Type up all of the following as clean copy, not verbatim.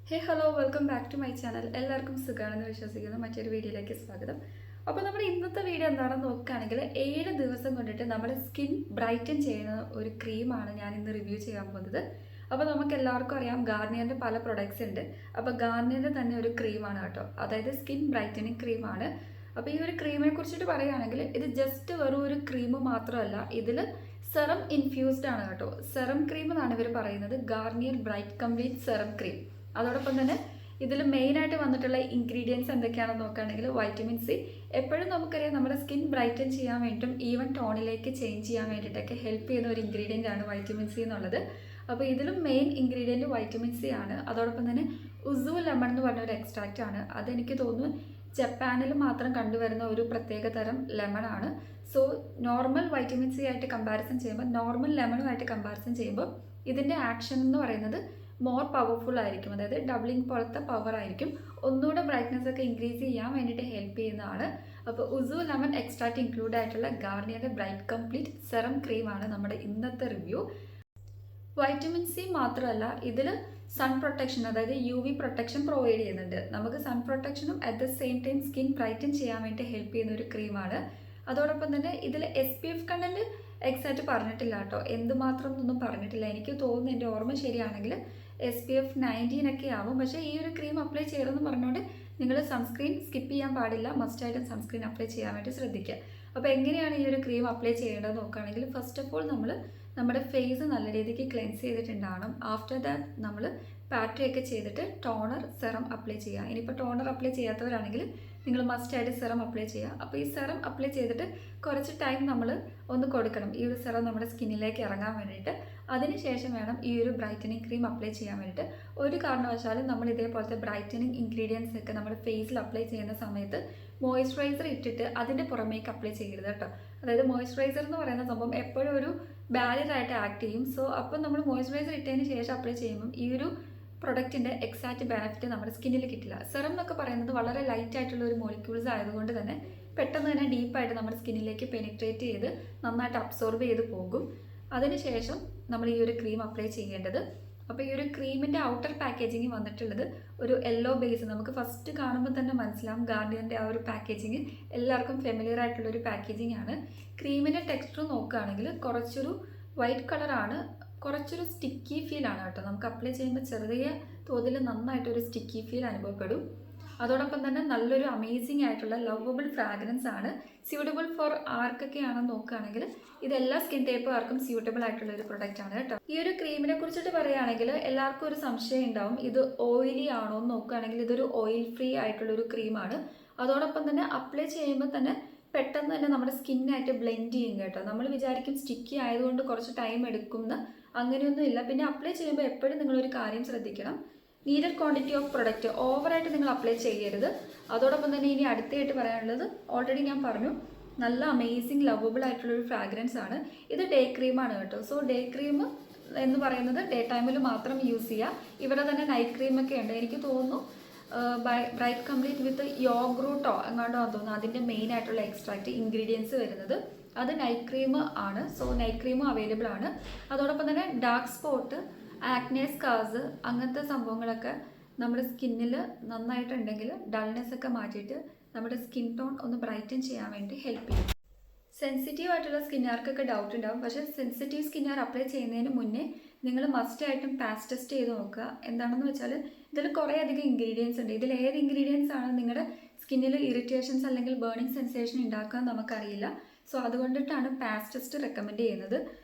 Hey hello welcome back to my channel. എല്ലാവർക്കും സുഖമാണെന്ന് വിശ്വസിക്കുന്നു. മറ്റൊരു വീഡിയോയിലേക്ക് സ്വാഗതം. അപ്പോൾ നമ്മുടെ ഇന്നത്തെ വീഡിയോ എന്താണെന്ന് നോക്കുകയാണെങ്കിൽ 7 ദിവസം കൊണ്ടിട്ട് നമ്മുടെ സ്കിൻ ബ്രൈറ്റൻ ചെയ്യുന്ന ഒരു ക്രീമാണ് ഞാൻ ഇന്ന് റിവ്യൂ ചെയ്യാൻ പോകുന്നത്. അപ്പോൾ നമുക്ക് എല്ലാവർക്കും അറിയാം ഗാർണിയറിൻ്റെ പല പ്രൊഡക്ട്സ് ഉണ്ട്. അപ്പോൾ ഗാർണിയറിൻ്റെ തന്നെ ഒരു ക്രീമാണ് കേട്ടോ, അതായത് സ്കിൻ ബ്രൈറ്റനിങ് ക്രീമാണ്. അപ്പോൾ ഈ ഒരു ക്രീമിനെ കുറിച്ചിട്ട് പറയുകയാണെങ്കിൽ ഇത് ജസ്റ്റ് വെറും ഒരു ക്രീം മാത്രമല്ല, ഇതിൽ സെറം ഇൻഫ്യൂസ്ഡ് ആണ് കേട്ടോ. സെറം ക്രീം എന്നാണ് ഇവർ പറയുന്നത്, Garnier bright complete serum cream. അതോടൊപ്പം തന്നെ ഇതിൽ മെയിനായിട്ട് വന്നിട്ടുള്ള ഇൻഗ്രീഡിയൻസ് എന്തൊക്കെയാണെന്ന് നോക്കുകയാണെങ്കിൽ വൈറ്റമിൻ സി. എപ്പോഴും നമുക്കറിയാം നമ്മുടെ സ്കിൻ ബ്രൈറ്റൻ ചെയ്യാൻ വേണ്ടിയിട്ടും ഈവൻ ടോണിലേക്ക് ചേഞ്ച് ചെയ്യാൻ വേണ്ടിയിട്ടൊക്കെ ഹെൽപ്പ് ചെയ്യുന്ന ഒരു ഇൻഗ്രീഡിയൻ്റ് ആണ് വൈറ്റമിൻ സി എന്നുള്ളത്. അപ്പോൾ ഇതിലും മെയിൻ ഇൻഗ്രീഡിയൻറ്റ് വൈറ്റമിൻ സി ആണ്. അതോടൊപ്പം തന്നെ ഉസു ലെമൺ എന്ന് പറഞ്ഞ ഒരു എക്സ്ട്രാക്റ്റ് ആണ്. അതെനിക്ക് തോന്നുന്നു ജപ്പാനിൽ മാത്രം കണ്ടുവരുന്ന ഒരു പ്രത്യേക തരം ലെമൺ ആണ്. സോ നോർമൽ വൈറ്റമിൻ സി ആയിട്ട് കമ്പാരിസൺ ചെയ്യുമ്പോൾ, നോർമൽ ലെമണുമായിട്ട് കമ്പാരിസൺ ചെയ്യുമ്പോൾ ഇതിൻ്റെ ആക്ഷൻ എന്ന് പറയുന്നത് മോർ പവർഫുൾ ആയിരിക്കും. അതായത് ഡബിളിംഗ് പോലത്തെ പവർ ആയിരിക്കും. ഒന്നുകൂടെ ബ്രൈറ്റ്നസ് ഒക്കെ ഇൻക്രീസ് ചെയ്യാൻ വേണ്ടിയിട്ട് ഹെൽപ്പ് ചെയ്യുന്നതാണ്. അപ്പോൾ ഉസു ലെമൺ എക്സ്ട്രാക്റ്റ് ഇൻക്ലൂഡ് ആയിട്ടുള്ള ഗാർണിയറിൻ്റെ ബ്രൈറ്റ് കംപ്ലീറ്റ് സെറം ക്രീമാണ് നമ്മുടെ ഇന്നത്തെ റിവ്യൂ. വൈറ്റമിൻ സി മാത്രമല്ല, ഇതിൽ സൺ പ്രൊട്ടക്ഷൻ, അതായത് UV പ്രൊട്ടക്ഷൻ പ്രൊവൈഡ് ചെയ്യുന്നുണ്ട്. നമുക്ക് സൺ പ്രൊട്ടക്ഷനും at the same time skin brighten ചെയ്യാൻ വേണ്ടി ഹെൽപ്പ് ചെയ്യുന്ന ഒരു ക്രീമാണ്. അതോടൊപ്പം തന്നെ ഇതിൽ SPF കണ്ടന്റ് എക്സാക്റ്റ് പറഞ്ഞിട്ടില്ല കേട്ടോ, എന്തുമാത്രം എന്നൊന്നും പറഞ്ഞിട്ടില്ല. എനിക്ക് തോന്നുന്നു, എൻ്റെ ഓർമ്മ ശരിയാണെങ്കിൽ SPF 19 ഒക്കെ ആവും. പക്ഷേ ഈ ഒരു ക്രീം അപ്ലൈ ചെയ്യണമെന്ന് പറഞ്ഞുകൊണ്ട് നിങ്ങൾ സൺസ്ക്രീൻ സ്കിപ്പ് ചെയ്യാൻ പാടില്ല. മസ്റ്റായിട്ടും സൺസ്ക്രീൻ അപ്ലൈ ചെയ്യാൻ വേണ്ടി ശ്രദ്ധിക്കുക. അപ്പോൾ എങ്ങനെയാണ് ഈ ഒരു ക്രീം അപ്ലൈ ചെയ്യേണ്ടതെന്ന് നോക്കുകയാണെങ്കിൽ, ഫസ്റ്റ് ഓഫ് ഓൾ നമ്മൾ നമ്മുടെ ഫേസ് നല്ല രീതിക്ക് ക്ലെൻസ് ചെയ്തിട്ടുണ്ടാവണം. ആഫ്റ്റർ ദാറ്റ് നമ്മൾ പാറ്റയൊക്കെ ചെയ്തിട്ട് ടോണർ സെറം അപ്ലൈ ചെയ്യുക. ഇനിയിപ്പോൾ ടോണർ അപ്ലൈ ചെയ്യാത്തവരാണെങ്കിൽ നിങ്ങൾ മസ്റ്റായിട്ട് സെറം അപ്ലൈ ചെയ്യുക. അപ്പോൾ ഈ സെറം അപ്ലൈ ചെയ്തിട്ട് കുറച്ച് ടൈം നമ്മൾ ഒന്ന് കൊടുക്കണം, ഈ ഒരു സെറം നമ്മുടെ സ്കിന്നിലേക്ക് ഇറങ്ങാൻ വേണ്ടിയിട്ട്. അതിനുശേഷം വേണം ഈ ഒരു ബ്രൈറ്റനിങ് ക്രീം അപ്ലൈ ചെയ്യാൻ വേണ്ടിയിട്ട്. ഒരു കാരണവശാലും നമ്മൾ ഇതേപോലത്തെ ബ്രൈറ്റനിങ് ഇൻഗ്രീഡിയൻസ് ഒക്കെ നമ്മുടെ ഫേസിൽ അപ്ലൈ ചെയ്യുന്ന സമയത്ത് മോയ്സ്ചറൈസർ ഇട്ടിട്ട് അതിൻ്റെ പുറമേക്ക് അപ്ലൈ ചെയ്യരുത് കേട്ടോ. അതായത് മോയ്സ്ചറൈസർ എന്ന് പറയുന്ന സംഭവം എപ്പോഴും ഒരു ബാരിയറായിട്ട് ആക്ട് ചെയ്യും. സോ അപ്പോൾ നമ്മൾ മോയ്സ്ചറൈസർ ഇട്ടതിന് ശേഷം അപ്ലൈ ചെയ്യുമ്പം ഈ ഒരു പ്രൊഡക്റ്റിൻ്റെ എക്സാക്റ്റ് ബെനിഫിറ്റ് നമ്മുടെ സ്കിന്നിൽ കിട്ടില്ല. സെറം എന്നൊക്കെ പറയുന്നത് വളരെ ലൈറ്റ് ആയിട്ടുള്ള ഒരു മോളിക്യൂൾസ് ആയതുകൊണ്ട് തന്നെ പെട്ടെന്ന് തന്നെ ഡീപ്പായിട്ട് നമ്മുടെ സ്കിന്നിലേക്ക് പെനിട്രേറ്റ് ചെയ്ത് നന്നായിട്ട് അബ്സോർബ് ചെയ്ത് പോകും. അതിനുശേഷം നമ്മൾ ഈ ഒരു ക്രീം അപ്ലൈ ചെയ്യേണ്ടത്. അപ്പോൾ ഈ ഒരു ക്രീമിൻ്റെ ഔട്ടർ പാക്കേജിങ് വന്നിട്ടുള്ളത് ഒരു യെല്ലോ ബേസ്. നമുക്ക് ഫസ്റ്റ് കാണുമ്പോൾ തന്നെ മനസ്സിലാവും ഗാർണിയറിൻ്റെ ആ ഒരു പാക്കേജിങ് എല്ലാവർക്കും ഫെമിലിയർ ആയിട്ടുള്ളൊരു പാക്കേജിങ് ആണ്. ക്രീമിൻ്റെ ടെക്സ്ചർ നോക്കുകയാണെങ്കിൽ കുറച്ചൊരു വൈറ്റ് കളറാണ്, കുറച്ചൊരു സ്റ്റിക്കി ഫീൽ ആണ് കേട്ടോ. നമുക്ക് അപ്ലൈ ചെയ്യുമ്പോൾ ചെറിയ തോതിൽ നന്നായിട്ടൊരു സ്റ്റിക്കി ഫീൽ അനുഭവപ്പെടും. അതോടൊപ്പം തന്നെ നല്ലൊരു അമേസിംഗ് ആയിട്ടുള്ള ലവബിൾ ഫ്രാഗ്രൻസ് ആണ്. സ്യൂട്ടബിൾ ഫോർ ആർക്കൊക്കെ ആണെന്ന് നോക്കുകയാണെങ്കിൽ ഇതെല്ലാ സ്കിൻ ടൈപ്പുകാർക്കും സ്യൂട്ടബിൾ ആയിട്ടുള്ള ഒരു പ്രൊഡക്റ്റ് ആണ് കേട്ടോ. ഈ ഒരു ക്രീമിനെ കുറിച്ചിട്ട് പറയുകയാണെങ്കിൽ എല്ലാവർക്കും ഒരു സംശയം ഉണ്ടാവും, ഇത് ഓയിലി ആണോ എന്ന് നോക്കുകയാണെങ്കിൽ ഇതൊരു ഓയിൽ ഫ്രീ ആയിട്ടുള്ള ഒരു ക്രീമാണ്. അതോടൊപ്പം തന്നെ അപ്ലൈ ചെയ്യുമ്പോൾ തന്നെ പെട്ടെന്ന് തന്നെ നമ്മുടെ സ്കിന്നായിട്ട് ബ്ലെൻഡ് ചെയ്യും കേട്ടോ. നമ്മൾ വിചാരിക്കും സ്റ്റിക്കി ആയതുകൊണ്ട് കുറച്ച് ടൈം എടുക്കുമെന്ന്, അങ്ങനെയൊന്നും ഇല്ല. പിന്നെ അപ്ലൈ ചെയ്യുമ്പോൾ എപ്പോഴും നിങ്ങളൊരു കാര്യം ശ്രദ്ധിക്കണം, നീഡഡ് ക്വാണ്ടിറ്റി ഓഫ് പ്രൊഡക്റ്റ് ഓവറായിട്ട് നിങ്ങൾ അപ്ലൈ ചെയ്യരുത്. അതോടൊപ്പം തന്നെ ഇനി അടുത്തായിട്ട് പറയാനുള്ളത് ഓൾറെഡി ഞാൻ പറഞ്ഞു, നല്ല അമേസിങ് ലവബിൾ ആയിട്ടുള്ളൊരു ഫ്രാഗ്രൻസ് ആണ്. ഇത് ഡേ ക്രീമാണ് കേട്ടോ. സോ ഡേ ക്രീം എന്ന് പറയുന്നത് ഡേ ടൈമിൽ മാത്രം യൂസ് ചെയ്യുക. ഇവിടെ തന്നെ നൈറ്റ് ക്രീമൊക്കെ ഉണ്ട്. എനിക്ക് തോന്നുന്നു ബ്രൈറ്റ് കംപ്ലീറ്റ് വിത്ത് യോഗറൂട്ടോ എങ്ങാണ്ടോ തോന്നുന്നു അതിൻ്റെ മെയിൻ ആയിട്ടുള്ള എക്സ്ട്രാക്റ്റ് ഇൻഗ്രീഡിയൻസ് വരുന്നത്. അത് നൈറ്റ് ക്രീം ആണ്. സോ നൈറ്റ് ക്രീമും അവൈലബിൾ ആണ്. അതോടൊപ്പം തന്നെ ഡാർക്ക് സ്പോട്ട്, ആക്നെ സ്കാർസ്, അങ്ങനത്തെ സംഭവങ്ങളൊക്കെ നമ്മുടെ സ്കിന്നിൽ നന്നായിട്ടുണ്ടെങ്കിൽ ഡൾനെസ് ഒക്കെ മാറ്റിയിട്ട് നമ്മുടെ സ്കിൻ ടോൺ ഒന്ന് ബ്രൈറ്റൻ ചെയ്യാൻ വേണ്ടി ഹെൽപ്പ് ചെയ്യും. സെൻസിറ്റീവ് ആയിട്ടുള്ള സ്കിന്നുകാർക്കൊക്കെ ഡൗട്ട് ഉണ്ടാവും. പക്ഷേ സെൻസിറ്റീവ് സ്കിന്നുകാർ അപ്ലൈ ചെയ്യുന്നതിന് മുന്നേ നിങ്ങൾ മസ്റ്റായിട്ടും പാച്ച് ടെസ്റ്റ് ചെയ്ത് നോക്കുക. എന്താണെന്ന് വെച്ചാൽ ഇതിൽ കുറേ അധികം ഇൻഗ്രീഡിയൻസ് ഉണ്ട്. ഇതിൽ ഏത് ഇൻഗ്രീഡിയൻസ് ആണ് നിങ്ങളുടെ സ്കിന്നിൽ ഇറിറ്റേഷൻസ് അല്ലെങ്കിൽ ബേണിംഗ് സെൻസേഷൻ ഉണ്ടാക്കുക നമുക്കറിയില്ല. സോ അതുകൊണ്ടിട്ടാണ് പാച്ച് ടെസ്റ്റ് റെക്കമെൻഡ് ചെയ്യുന്നത്.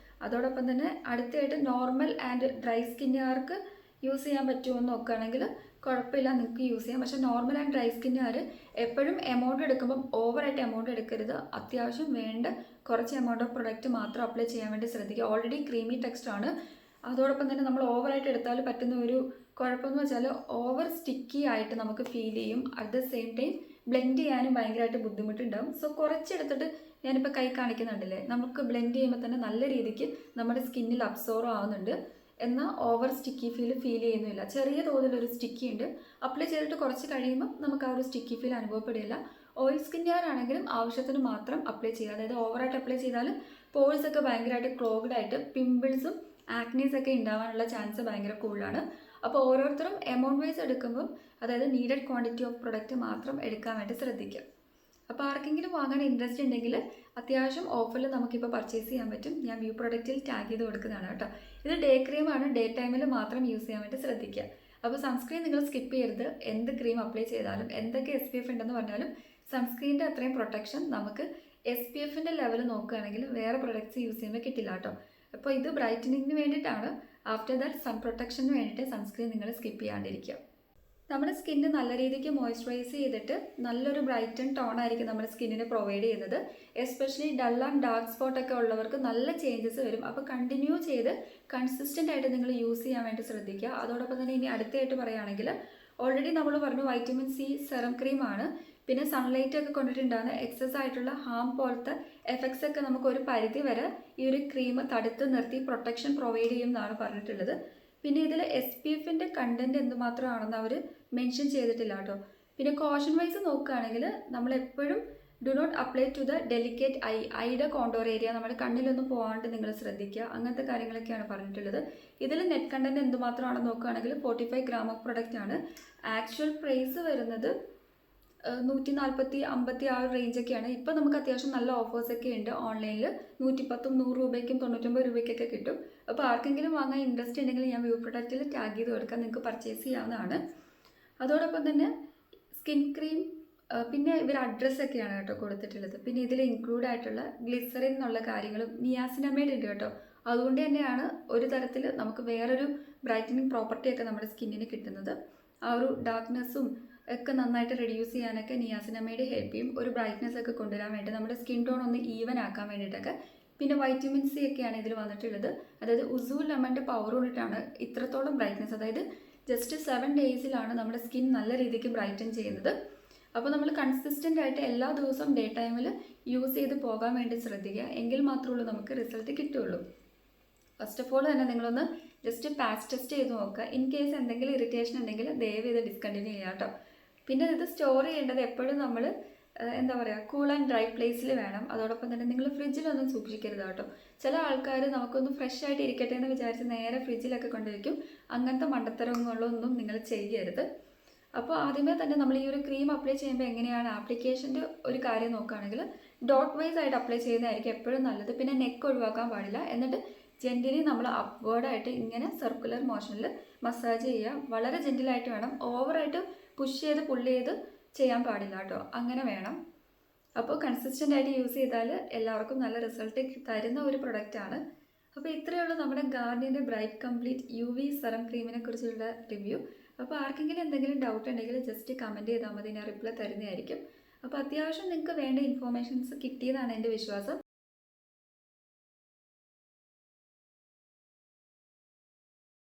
അതോടൊപ്പം തന്നെ അടുത്തായിട്ട് നോർമൽ ആൻഡ് ഡ്രൈ സ്കിന്നുകാർക്ക് യൂസ് ചെയ്യാൻ പറ്റുമോ എന്ന് നോക്കുകയാണെങ്കിൽ കുഴപ്പമില്ല, നിങ്ങൾക്ക് യൂസ് ചെയ്യാം. പക്ഷേ നോർമൽ ആൻഡ് ഡ്രൈ സ്കിന്നുകാർ എപ്പോഴും എമൗണ്ട് എടുക്കുമ്പം ഓവറായിട്ട് എമൗണ്ട് എടുക്കരുത്. അത്യാവശ്യം വേണ്ട കുറച്ച് എമൗണ്ട് ഓഫ് പ്രൊഡക്റ്റ് മാത്രം അപ്ലൈ ചെയ്യാൻ വേണ്ടി ശ്രദ്ധിക്കുക. ഓൾറെഡി ക്രീമി ടെക്സ്റ്റാണ്. അതോടൊപ്പം തന്നെ നമ്മൾ ഓവറായിട്ട് എടുത്താൽ പറ്റുന്ന ഒരു കുഴപ്പമെന്ന് വെച്ചാൽ ഓവർ സ്റ്റിക്കി ആയിട്ട് നമുക്ക് ഫീൽ ചെയ്യും. At the same time blend ചെയ്യാനും ഭയങ്കരമായിട്ട് ബുദ്ധിമുട്ടുണ്ടാകും. സോ കുറച്ചെടുത്തിട്ട് ഞാനിപ്പോൾ കൈ കാണിക്കുന്നുണ്ടല്ലേ, നമുക്ക് ബ്ലെൻഡ് ചെയ്യുമ്പോൾ തന്നെ നല്ല രീതിക്ക് നമ്മുടെ സ്കിന്നിൽ അബ്സോർവ് ആവുന്നുണ്ട്. എന്നാൽ ഓവർ സ്റ്റിക്കി ഫീൽ ചെയ്യുന്നില്ല. ചെറിയ തോതിലൊരു സ്റ്റിക്കി ഉണ്ട്. അപ്ലൈ ചെയ്തിട്ട് കുറച്ച് കഴിയുമ്പോൾ നമുക്ക് ആ ഒരു സ്റ്റിക്കി ഫീൽ അനുഭവപ്പെടില്ല. ഓയിൽ സ്കിന്നുകാരാണെങ്കിലും ആവശ്യത്തിന് മാത്രം അപ്ലൈ ചെയ്യുക. അതായത് ഓവറായിട്ട് അപ്ലൈ ചെയ്താൽ പോഴ്സൊക്കെ ഭയങ്കരമായിട്ട് ക്ലോഗ്ഡ് ആയിട്ട് പിമ്പിൾസും ആക്നീസ് ഒക്കെ ഉണ്ടാവാനുള്ള ചാൻസ് ഭയങ്കര കൂടുതലാണ്. അപ്പോൾ ഓരോരുത്തരും എമൗണ്ട് വൈസ് എടുക്കുമ്പോൾ അതായത് നീഡഡ് ക്വാണ്ടിറ്റി ഓഫ് പ്രൊഡക്റ്റ് മാത്രം എടുക്കാൻ വേണ്ടി ശ്രദ്ധിക്കുക. അപ്പോൾ ആർക്കെങ്കിലും വാങ്ങാൻ ഇൻട്രസ്റ്റ് ഉണ്ടെങ്കിൽ അത്യാവശ്യം ഓഫറിൽ നമുക്കിപ്പോൾ പർച്ചേസ് ചെയ്യാൻ പറ്റും. ഞാൻ വ്യൂ പ്രൊഡക്റ്റിൽ ടാഗ് ചെയ്ത് കൊടുക്കുന്നതാണ് കേട്ടോ. ഇത് ഡേ ക്രീമാണ്, ഡേ ടൈമിൽ മാത്രം യൂസ് ചെയ്യാൻ വേണ്ടി ശ്രദ്ധിക്കുക. അപ്പോൾ സൺസ്ക്രീൻ നിങ്ങൾ സ്കിപ്പ് ചെയ്യരുത്. എന്ത് ക്രീം അപ്ലൈ ചെയ്താലും എന്തൊക്കെ SPF ഉണ്ടെന്ന് പറഞ്ഞാലും സൺസ്ക്രീനിൻ്റെ അത്രയും പ്രൊട്ടക്ഷൻ നമുക്ക് SPFൻ്റെ ലെവൽ നോക്കുകയാണെങ്കിൽ വേറെ പ്രൊഡക്ട്സ് യൂസ് ചെയ്യുമ്പോൾ കിട്ടില്ല കേട്ടോ. അപ്പോൾ ഇത് ബ്രൈറ്റനിങ്ങിന് വേണ്ടിയിട്ടാണ്. ആഫ്റ്റർ ദാറ്റ് സൺ പ്രൊട്ടക്ഷന് വേണ്ടിയിട്ട് സൺസ്ക്രീൻ നിങ്ങൾ സ്കിപ്പ് ചെയ്യാണ്ടിരിക്കുക. നമ്മുടെ സ്കിന്ന് നല്ല രീതിക്ക് മോയ്സ്ചറൈസ് ചെയ്തിട്ട് നല്ലൊരു ബ്രൈറ്റൻ ടോൺ ആയിരിക്കും നമ്മുടെ സ്കിന്നിന് പ്രൊവൈഡ് ചെയ്യുന്നത്. എസ്പെഷ്യലി ഡൾ ആൻഡ് ഡാർക്ക് സ്പോട്ടൊക്കെ ഉള്ളവർക്ക് നല്ല ചേഞ്ചസ് വരും. അപ്പോൾ കണ്ടിന്യൂ ചെയ്ത് കൺസിസ്റ്റൻ്റ് ആയിട്ട് നിങ്ങൾ യൂസ് ചെയ്യാൻ വേണ്ടി ശ്രദ്ധിക്കുക. അതോടൊപ്പം തന്നെ ഇനി അടുത്തായിട്ട് പറയുകയാണെങ്കിൽ ഓൾറെഡി നമ്മൾ പറഞ്ഞു വൈറ്റമിൻ C സെറം ക്രീമാണ്. പിന്നെ സൺലൈറ്റ് ഒക്കെ കൊണ്ടിട്ടുണ്ടാകുന്ന എക്സസ് ആയിട്ടുള്ള ഹാം പോലത്തെ എഫക്ട്സ് ഒക്കെ നമുക്ക് ഒരു പരിധി വരെ ഈ ഒരു ക്രീം തടുത്ത് നിർത്തി പ്രൊട്ടക്ഷൻ പ്രൊവൈഡ് ചെയ്യും എന്നാണ് പറഞ്ഞിട്ടുള്ളത്. പിന്നെ ഇതിൽ SPFൻ്റെ കണ്ടൻറ്റ് എന്തുമാത്രമാണെന്ന് അവർ മെൻഷൻ ചെയ്തിട്ടില്ല കേട്ടോ. പിന്നെ കോഷൻ വൈസ് നോക്കുകയാണെങ്കിൽ നമ്മളെപ്പോഴും do not apply to the delicate ഐയുടെ കോണ്ടോർ ഏരിയ, നമ്മുടെ കണ്ണിലൊന്നും പോകാണ്ട് നിങ്ങൾ ശ്രദ്ധിക്കുക. അങ്ങനത്തെ കാര്യങ്ങളൊക്കെയാണ് പറഞ്ഞിട്ടുള്ളത്. ഇതിൽ നെറ്റ് കണ്ടൻറ്റ് എന്തുമാത്രമാണെന്ന് നോക്കുകയാണെങ്കിൽ 45 ഗ്രാം ഓഫ് പ്രൊഡക്റ്റ് ആണ്. ആക്ച്വൽ പ്രൈസ് വരുന്നത് 140-150 ആ ഒരു റേഞ്ചൊക്കെയാണ്. ഇപ്പോൾ നമുക്ക് അത്യാവശ്യം നല്ല ഓഫേഴ്സൊക്കെ ഉണ്ട് ഓൺലൈനിൽ. 110, 100 രൂപയ്ക്കും 99 രൂപയ്ക്കൊക്കെ കിട്ടും. അപ്പോൾ ആർക്കെങ്കിലും വാങ്ങാൻ ഇൻട്രസ്റ്റ് ഉണ്ടെങ്കിൽ ഞാൻ വ്യൂ പ്രൊഡക്റ്റിൽ ടാഗ് ചെയ്ത് കൊടുക്കാൻ നിങ്ങൾക്ക് പർച്ചേസ് ചെയ്യാവുന്നതാണ്. അതോടൊപ്പം തന്നെ സ്കിൻ ക്രീം, പിന്നെ ഇവർ അഡ്രസ്സൊക്കെയാണ് കേട്ടോ കൊടുത്തിട്ടുള്ളത്. പിന്നെ ഇതിൽ ഇൻക്ലൂഡ് ആയിട്ടുള്ള ഗ്ലിസറിൻ എന്നുള്ള കാര്യങ്ങളും നിയാസിനമൈഡ് ഉണ്ട് കേട്ടോ. അതുകൊണ്ട് തന്നെയാണ് ഒരു തരത്തിൽ നമുക്ക് വേറൊരു ബ്രൈറ്റനിങ് പ്രോപ്പർട്ടിയൊക്കെ നമ്മുടെ സ്കിന്നിന് കിട്ടുന്നത്. ആ ഒരു ഡാർക്ക്നെസ്സും ഒക്കെ നന്നായിട്ട് റെഡ്യൂസ് ചെയ്യാനൊക്കെ നിയാസിനമൈഡ് ഹെൽപ്പ് ചെയ്യും. ഒരു ബ്രൈറ്റ്നെസ് ഒക്കെ കൊണ്ടുവരാൻ വേണ്ടി നമ്മുടെ സ്കിൻ ടോൺ ഒന്ന് ഈവൻ ആക്കാൻ വേണ്ടിയിട്ടൊക്കെ. പിന്നെ വൈറ്റമിൻ C ഒക്കെയാണ് ഇതിൽ വന്നിട്ടുള്ളത്. അതായത് ഉസു ലെമണിൻ്റെ പവർ കൊണ്ടിട്ടാണ് ഇത്രത്തോളം ബ്രൈറ്റ്നെസ്, അതായത് ജസ്റ്റ് 7 ഡേയ്സിലാണ് നമ്മുടെ സ്കിൻ നല്ല രീതിക്ക് ബ്രൈറ്റൻ ചെയ്യുന്നത്. അപ്പോൾ നമ്മൾ കൺസിസ്റ്റൻ്റ് ആയിട്ട് എല്ലാ ദിവസവും ഡേ ടൈമിൽ യൂസ് ചെയ്ത് പോകാൻ വേണ്ടി ശ്രദ്ധിക്കുക. എങ്കിൽ മാത്രമേ നമുക്ക് റിസൾട്ട് കിട്ടുള്ളൂ. ഫസ്റ്റ് ഓഫ് ഓൾ തന്നെ നിങ്ങളൊന്ന് ജസ്റ്റ് പാച്ച് ടെസ്റ്റ് ചെയ്ത് നോക്കുക. ഇൻ കേസ് എന്തെങ്കിലും ഇറിറ്റേഷൻ ഉണ്ടെങ്കിൽ ദയവ് ചെയ്ത് ഡിസ്കണ്ടിന്യൂ ചെയ്യുക കേട്ടോ. പിന്നെ ഇത് സ്റ്റോർ ചെയ്യേണ്ടത് എപ്പോഴും നമ്മൾ എന്താ പറയുക, കൂൾ ആൻഡ് ഡ്രൈ പ്ലേസിൽ വേണം. അതോടൊപ്പം തന്നെ നിങ്ങൾ ഫ്രിഡ്ജിലൊന്നും സൂക്ഷിക്കരുത് കേട്ടോ. ചില ആൾക്കാർ നമുക്കൊന്ന് ഫ്രഷ് ആയിട്ട് ഇരിക്കട്ടെ എന്ന് വിചാരിച്ച് നേരെ ഫ്രിഡ്ജിലൊക്കെ കൊണ്ടുവയ്ക്കും. അങ്ങനത്തെ മണ്ടത്തരങ്ങളൊന്നും നിങ്ങൾ ചെയ്യരുത്. അപ്പോൾ ആദ്യമേ തന്നെ നമ്മൾ ഈ ഒരു ക്രീം അപ്ലൈ ചെയ്യുമ്പോൾ എങ്ങനെയാണ് ആപ്ലിക്കേഷൻ്റെ ഒരു കാര്യം നോക്കുകയാണെങ്കിൽ ഡോട്ട് വൈസ് ആയിട്ട് അപ്ലൈ ചെയ്യുന്നതായിരിക്കും എപ്പോഴും നല്ലത്. പിന്നെ നെക്ക് ഒഴിവാക്കാൻ പാടില്ല. എന്നിട്ട് ജെൻറ്റലി നമ്മൾ അപ്വേർഡായിട്ട് ഇങ്ങനെ സർക്കുലർ മോഷനിൽ മസാജ് ചെയ്യുക. വളരെ ജെൻറ്റിലായിട്ട് വേണം, ഓവറായിട്ട് പുഷ് ചെയ്ത് പുള്ള് ചെയ്ത് ചെയ്യാൻ പാടില്ല കേട്ടോ. അങ്ങനെ വേണം. അപ്പോൾ കൺസിസ്റ്റൻ്റ് ആയിട്ട് യൂസ് ചെയ്താൽ എല്ലാവർക്കും നല്ല റിസൾട്ട് തരുന്ന ഒരു പ്രൊഡക്റ്റാണ്. അപ്പോൾ ഇത്രയേ ഉള്ളൂ നമ്മുടെ ഗാർണിയറിൻ്റെ ബ്രൈറ്റ് കംപ്ലീറ്റ് UV സെറം ക്രീമിനെ കുറിച്ചുള്ള റിവ്യൂ. അപ്പോൾ ആർക്കെങ്കിലും എന്തെങ്കിലും ഡൗട്ട് ഉണ്ടെങ്കിൽ ജസ്റ്റ് കമൻറ്റ് ചെയ്താൽ മതി, ഞാൻ റിപ്ലൈ തരുന്നതായിരിക്കും. അപ്പോൾ അത്യാവശ്യം നിങ്ങൾക്ക് വേണ്ട ഇൻഫോർമേഷൻസ് കിട്ടിയതാണ് എൻ്റെ വിശ്വാസം.